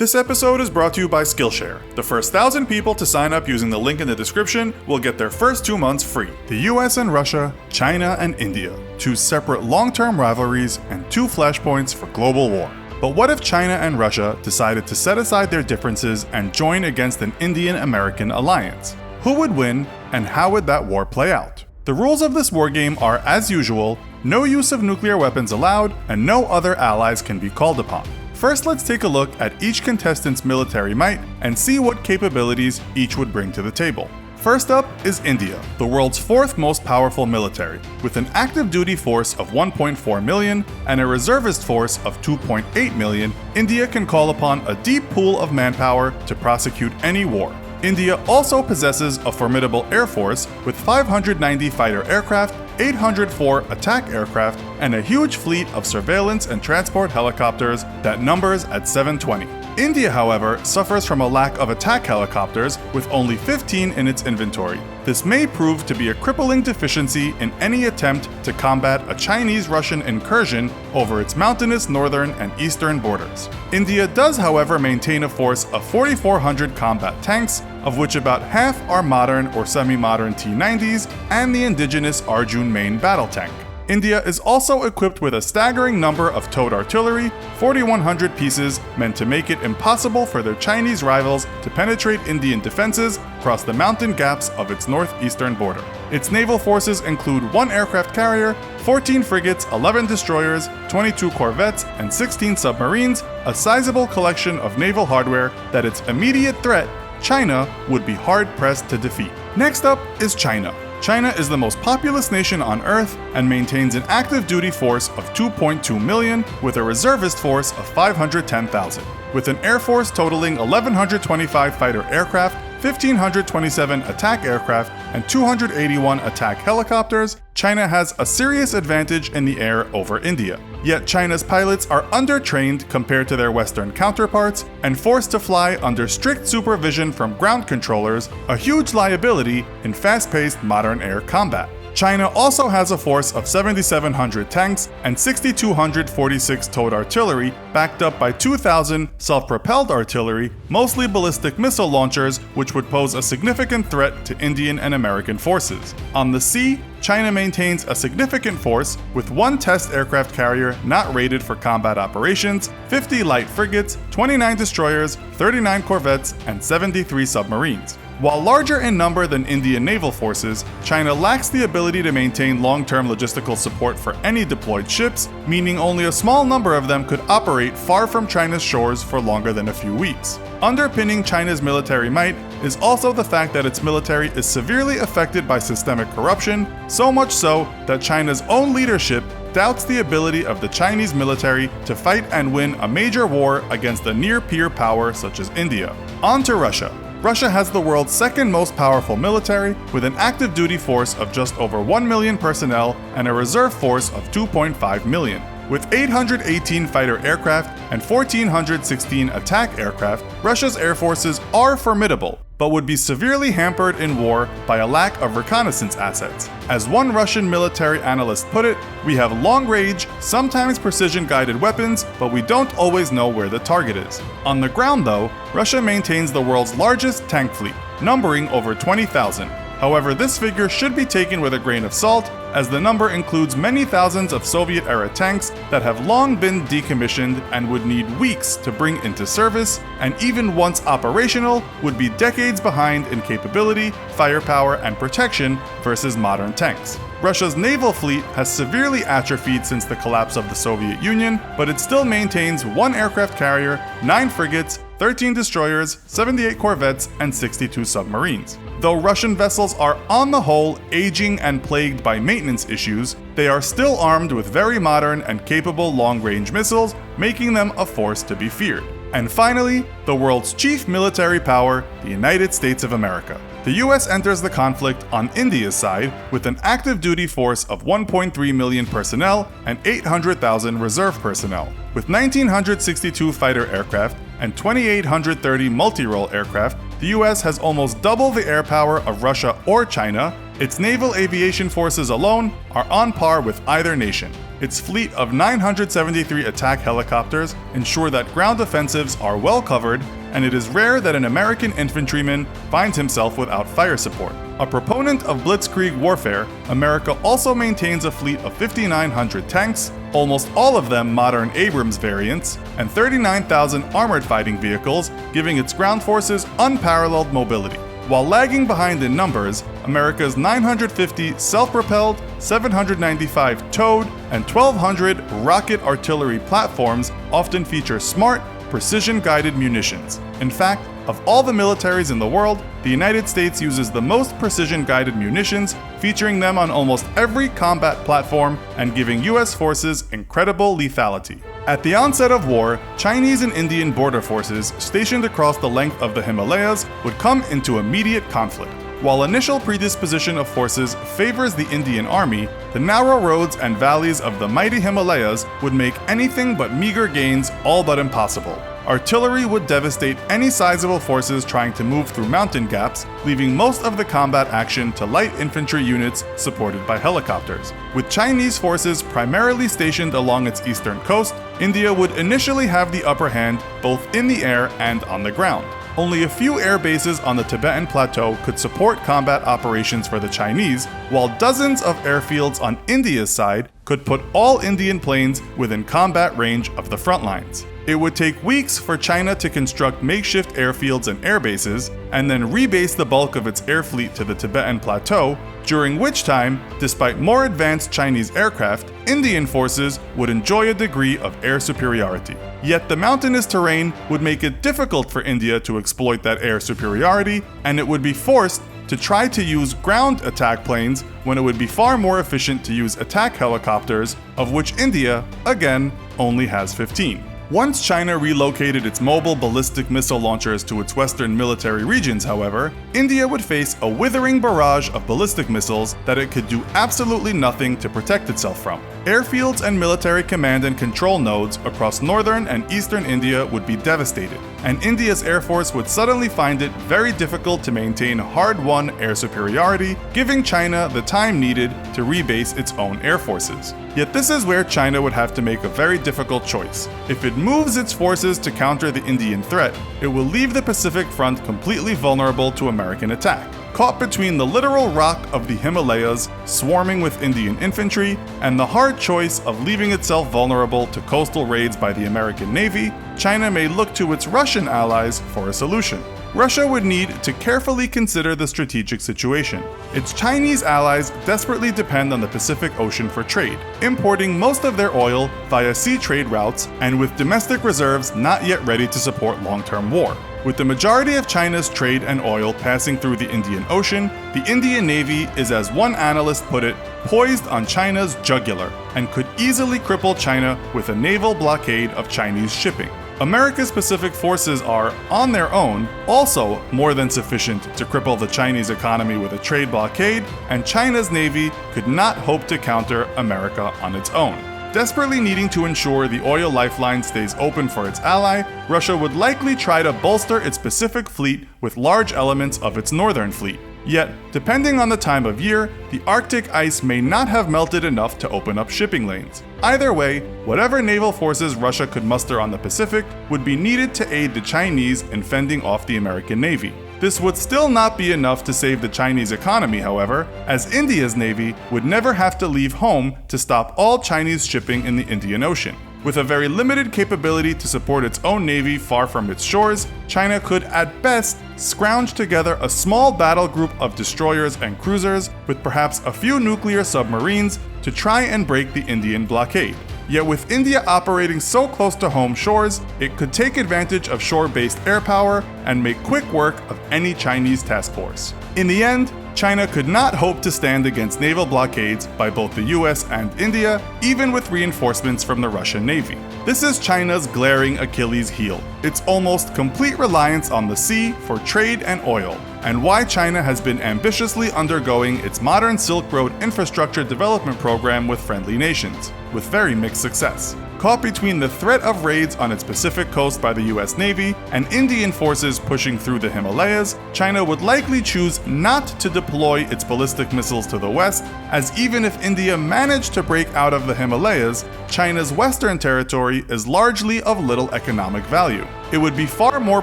This episode is brought to you by Skillshare. The first 1,000 people to sign up using the link in the description will get their first 2 months free. The US and Russia, China and India, two separate long-term rivalries and two flashpoints for global war. But what if China and Russia decided to set aside their differences and join against an Indian-American alliance? Who would win, and how would that war play out? The rules of this wargame are, as usual, no use of nuclear weapons allowed, and no other allies can be called upon. First, let's take a look at each contestant's military might and see what capabilities each would bring to the table. First up is India, the world's fourth most powerful military. With an active duty force of 1.4 million and a reservist force of 2.8 million, India can call upon a deep pool of manpower to prosecute any war. India also possesses a formidable air force with 590 fighter aircraft, 804 attack aircraft, and a huge fleet of surveillance and transport helicopters that numbers at 720. India, however, suffers from a lack of attack helicopters with only 15 in its inventory. This may prove to be a crippling deficiency in any attempt to combat a Chinese-Russian incursion over its mountainous northern and eastern borders. India does, however, maintain a force of 4,400 combat tanks, of which about half are modern or semi-modern T-90s and the indigenous Arjun main battle tank. India is also equipped with a staggering number of towed artillery, 4,100 pieces, meant to make it impossible for their Chinese rivals to penetrate Indian defenses across the mountain gaps of its northeastern border. Its naval forces include 1 aircraft carrier, 14 frigates, 11 destroyers, 22 corvettes, and 16 submarines, a sizable collection of naval hardware that its immediate threat, China, would be hard-pressed to defeat. Next up is China. China is the most populous nation on Earth and maintains an active duty force of 2.2 million with a reservist force of 510,000. With an air force totaling 1,125 fighter aircraft, 1,527 attack aircraft, and 281 attack helicopters, China has a serious advantage in the air over India. Yet China's pilots are undertrained compared to their Western counterparts and forced to fly under strict supervision from ground controllers, a huge liability in fast-paced modern air combat. China also has a force of 7,700 tanks and 6,246 towed artillery, backed up by 2,000 self-propelled artillery, mostly ballistic missile launchers, which would pose a significant threat to Indian and American forces. On the sea, China maintains a significant force with 1 test aircraft carrier not rated for combat operations, 50 light frigates, 29 destroyers, 39 corvettes, and 73 submarines. While larger in number than Indian naval forces, China lacks the ability to maintain long-term logistical support for any deployed ships, meaning only a small number of them could operate far from China's shores for longer than a few weeks. Underpinning China's military might is also the fact that its military is severely affected by systemic corruption, so much so that China's own leadership doubts the ability of the Chinese military to fight and win a major war against a near-peer power such as India. On to Russia. Russia has the world's second most powerful military, with an active duty force of just over 1 million personnel and a reserve force of 2.5 million. With 818 fighter aircraft and 1,416 attack aircraft, Russia's air forces are formidable, but would be severely hampered in war by a lack of reconnaissance assets. As one Russian military analyst put it, we have long-range, sometimes precision-guided weapons, but we don't always know where the target is. On the ground, though, Russia maintains the world's largest tank fleet, numbering over 20,000. However, this figure should be taken with a grain of salt, as the number includes many thousands of Soviet-era tanks that have long been decommissioned and would need weeks to bring into service, and even once operational, would be decades behind in capability, firepower, and protection versus modern tanks. Russia's naval fleet has severely atrophied since the collapse of the Soviet Union, but it still maintains 1 aircraft carrier, 9 frigates, 13 destroyers, 78 corvettes, and 62 submarines. Though Russian vessels are on the whole aging and plagued by maintenance issues, they are still armed with very modern and capable long-range missiles, making them a force to be feared. And finally, the world's chief military power, the United States of America. The US enters the conflict on India's side with an active duty force of 1.3 million personnel and 800,000 reserve personnel. With 1,962 fighter aircraft and 2,830 multi-role aircraft, the US has almost double the air power of Russia or China. Its naval aviation forces alone are on par with either nation. Its fleet of 973 attack helicopters ensure that ground offensives are well covered, and it is rare that an American infantryman finds himself without fire support. A proponent of blitzkrieg warfare, America also maintains a fleet of 5,900 tanks, almost all of them modern Abrams variants, and 39,000 armored fighting vehicles, giving its ground forces unparalleled mobility. While lagging behind in numbers, America's 950 self-propelled, 795 towed, and 1,200 rocket artillery platforms often feature smart, precision-guided munitions. In fact, of all the militaries in the world, the United States uses the most precision-guided munitions, featuring them on almost every combat platform and giving US forces incredible lethality. At the onset of war, Chinese and Indian border forces stationed across the length of the Himalayas would come into immediate conflict. While initial predisposition of forces favors the Indian army, the narrow roads and valleys of the mighty Himalayas would make anything but meager gains all but impossible. Artillery would devastate any sizable forces trying to move through mountain gaps, leaving most of the combat action to light infantry units supported by helicopters. With Chinese forces primarily stationed along its eastern coast, India would initially have the upper hand both in the air and on the ground. Only a few air bases on the Tibetan Plateau could support combat operations for the Chinese, while dozens of airfields on India's side could put all Indian planes within combat range of the front lines. It would take weeks for China to construct makeshift airfields and airbases, and then rebase the bulk of its air fleet to the Tibetan Plateau, during which time, despite more advanced Chinese aircraft, Indian forces would enjoy a degree of air superiority. Yet the mountainous terrain would make it difficult for India to exploit that air superiority, and it would be forced to try to use ground attack planes when it would be far more efficient to use attack helicopters, of which India, again, only has 15. Once China relocated its mobile ballistic missile launchers to its western military regions, however, India would face a withering barrage of ballistic missiles that it could do absolutely nothing to protect itself from. Airfields and military command and control nodes across northern and eastern India would be devastated, and India's Air Force would suddenly find it very difficult to maintain hard-won air superiority, giving China the time needed to rebase its own air forces. Yet this is where China would have to make a very difficult choice. If it moves its forces to counter the Indian threat, it will leave the Pacific front completely vulnerable to American attack. Caught between the literal rock of the Himalayas, swarming with Indian infantry, and the hard choice of leaving itself vulnerable to coastal raids by the American Navy, China may look to its Russian allies for a solution. Russia would need to carefully consider the strategic situation. Its Chinese allies desperately depend on the Pacific Ocean for trade, importing most of their oil via sea trade routes and with domestic reserves not yet ready to support long-term war. With the majority of China's trade and oil passing through the Indian Ocean, the Indian Navy is, as one analyst put it, poised on China's jugular and could easily cripple China with a naval blockade of Chinese shipping. America's Pacific forces are, on their own, also more than sufficient to cripple the Chinese economy with a trade blockade, and China's Navy could not hope to counter America on its own. Desperately needing to ensure the oil lifeline stays open for its ally, Russia would likely try to bolster its Pacific fleet with large elements of its northern fleet. Yet, depending on the time of year, the Arctic ice may not have melted enough to open up shipping lanes. Either way, whatever naval forces Russia could muster on the Pacific would be needed to aid the Chinese in fending off the American Navy. This would still not be enough to save the Chinese economy, however, as India's Navy would never have to leave home to stop all Chinese shipping in the Indian Ocean. With a very limited capability to support its own navy far from its shores, China could at best scrounge together a small battle group of destroyers and cruisers with perhaps a few nuclear submarines to try and break the Indian blockade. Yet with India operating so close to home shores, it could take advantage of shore-based air power and make quick work of any Chinese task force. In the end, China could not hope to stand against naval blockades by both the US and India, even with reinforcements from the Russian Navy. This is China's glaring Achilles heel, its almost complete reliance on the sea for trade and oil, and why China has been ambitiously undergoing its modern Silk Road infrastructure development program with friendly nations, with very mixed success. Caught between the threat of raids on its Pacific coast by the US Navy and Indian forces pushing through the Himalayas, China would likely choose not to deploy its ballistic missiles to the west, as even if India managed to break out of the Himalayas, China's western territory is largely of little economic value. It would be far more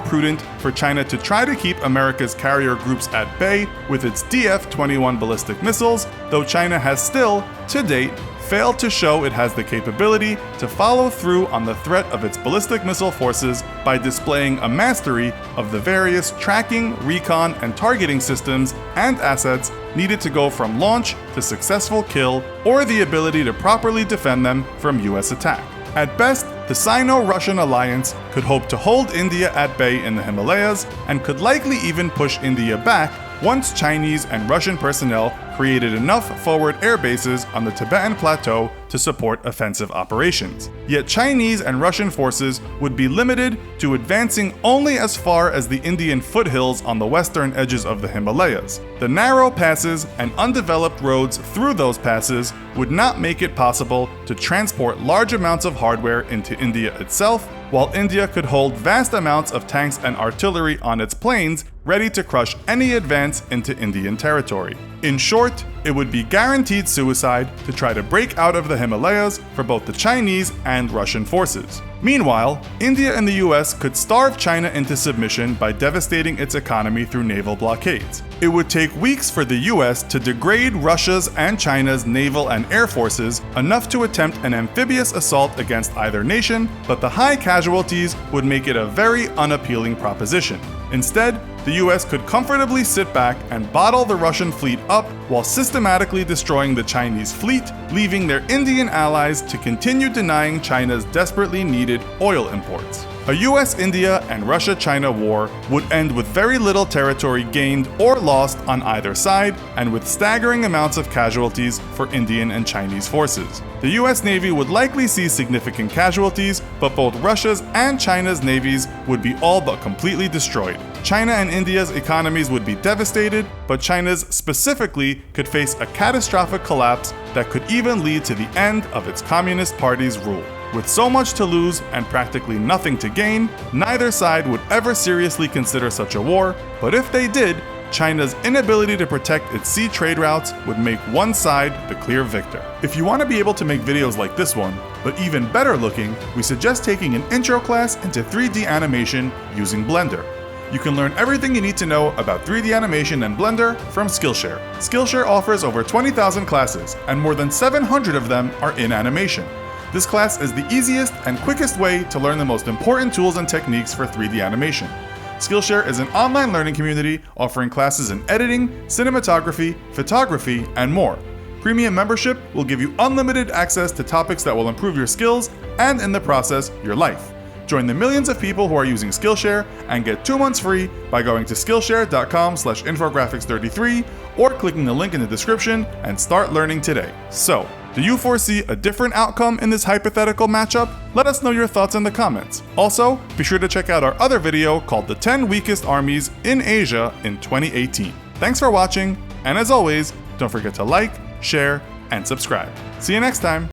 prudent for China to try to keep America's carrier groups at bay with its DF-21 ballistic missiles, though China has still, to date, failed to show it has the capability to follow through on the threat of its ballistic missile forces by displaying a mastery of the various tracking, recon, and targeting systems and assets needed to go from launch to successful kill, or the ability to properly defend them from US attack. At best, the Sino-Russian alliance could hope to hold India at bay in the Himalayas and could likely even push India back once Chinese and Russian personnel created enough forward air bases on the Tibetan Plateau to support offensive operations. Yet Chinese and Russian forces would be limited to advancing only as far as the Indian foothills on the western edges of the Himalayas. The narrow passes and undeveloped roads through those passes would not make it possible to transport large amounts of hardware into India itself, while India could hold vast amounts of tanks and artillery on its plains ready to crush any advance into Indian territory. In short, it would be guaranteed suicide to try to break out of the Himalayas for both the Chinese and Russian forces. Meanwhile, India and the US could starve China into submission by devastating its economy through naval blockades. It would take weeks for the US to degrade Russia's and China's naval and air forces enough to attempt an amphibious assault against either nation, but the high casualties would make it a very unappealing proposition. Instead, the US could comfortably sit back and bottle the Russian fleet up while systematically destroying the Chinese fleet, leaving their Indian allies to continue denying China's desperately needed oil imports. A US-India and Russia-China war would end with very little territory gained or lost on either side, and with staggering amounts of casualties for Indian and Chinese forces. The US Navy would likely see significant casualties, but both Russia's and China's navies would be all but completely destroyed. China and India's economies would be devastated, but China's specifically could face a catastrophic collapse that could even lead to the end of its Communist Party's rule. With so much to lose and practically nothing to gain, neither side would ever seriously consider such a war, but if they did, China's inability to protect its sea trade routes would make one side the clear victor. If you want to be able to make videos like this one, but even better looking, we suggest taking an intro class into 3D animation using Blender. You can learn everything you need to know about 3D animation and Blender from Skillshare. Skillshare offers over 20,000 classes, and more than 700 of them are in animation. This class is the easiest and quickest way to learn the most important tools and techniques for 3D animation. Skillshare is an online learning community offering classes in editing, cinematography, photography, and more. Premium membership will give you unlimited access to topics that will improve your skills and, in the process, your life. Join the millions of people who are using Skillshare and get 2 months free by going to Skillshare.com/infographics33 or clicking the link in the description and start learning today. So, do you foresee a different outcome in this hypothetical matchup? Let us know your thoughts in the comments. Also, be sure to check out our other video called The 10 Weakest Armies in Asia in 2018. Thanks for watching, and as always, don't forget to like, share, and subscribe. See you next time!